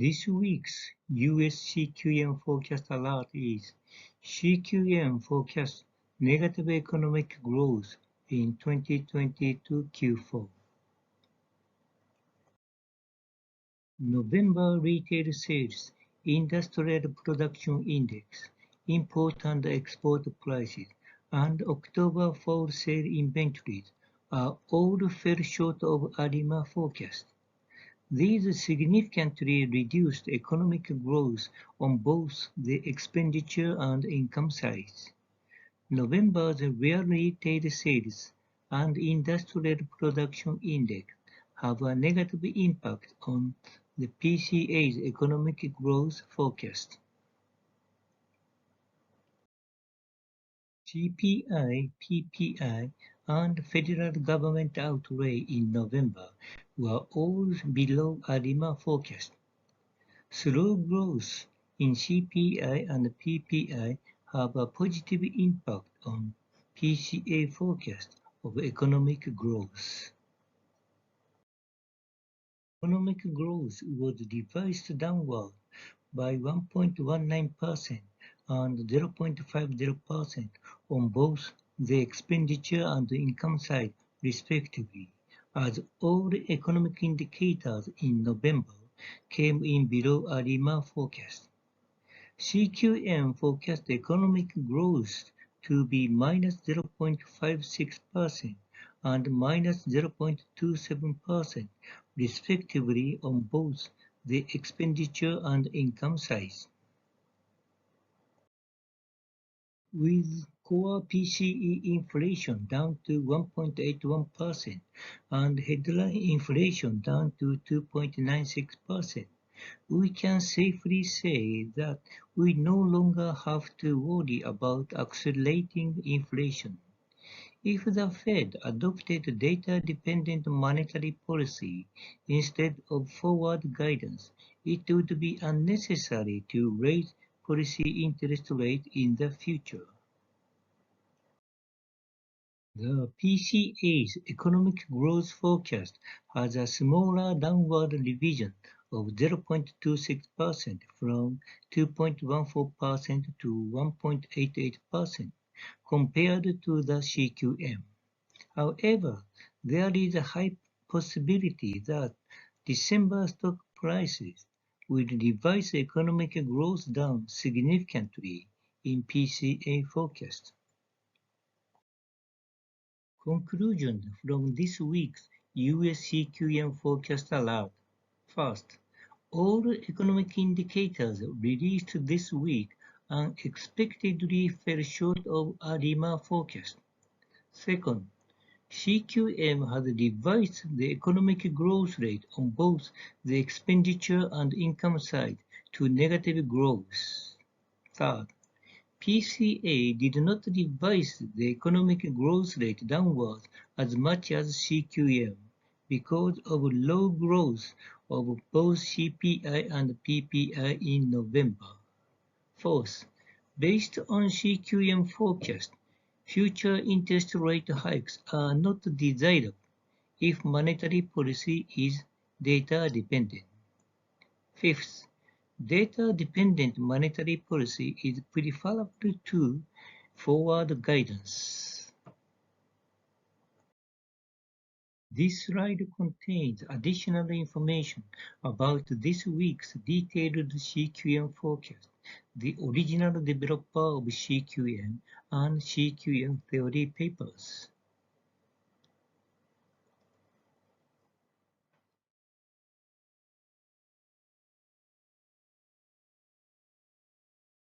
This week's US CQM Forecast Alert is CQM forecasts negative economic growth in 2022 Q4. November retail sales, industrial production index, import and export prices, and October fall sale inventories are all fell short of ARIMA forecast. These significantly reduced economic growth on both the expenditure and income sides. November's real retail sales and industrial production index have a negative impact on the PCA's economic growth forecast. CPI, PPI, and federal government outlay in November were all below ARIMA forecast. Slow growth in CPI and PPI have a positive impact on PCA forecast of economic growth. Economic growth was revised downward by 1.19% and 0.50% on both the expenditure and income side, respectively, as all economic indicators in November came in below ARIMA forecast. CQM forecast economic growth to be minus 0.56% and minus 0.27%, respectively, on both the expenditure and income sides. With core PCE inflation down to 1.81% and headline inflation down to 2.96%, we can safely say that we no longer have to worry about accelerating inflation. If the Fed adopted data-dependent monetary policy instead of forward guidance, it would be unnecessary to raise policy interest rate in the future. The PCA's economic growth forecast has a smaller downward revision of 0.26% from 2.14% to 1.88% compared to the CQM. However, there is a high possibility that December stock prices will revise economic growth down significantly in PCA forecast. Conclusion from this week's US CQM Forecast Alert. First, all economic indicators released this week unexpectedly fell short of ARIMA forecast. Second, CQM has revised the economic growth rate on both the expenditure and income side to negative growth. Third, PCA did not revise the economic growth rate downward as much as CQM because of low growth of both CPI and PPI in November. Fourth, based on CQM forecast, future interest rate hikes are not desirable if monetary policy is data-dependent. Fifth, data-dependent monetary policy is preferable to forward guidance. This slide contains additional information about this week's detailed CQM forecast, the original developer of CQM, and CQM theory papers.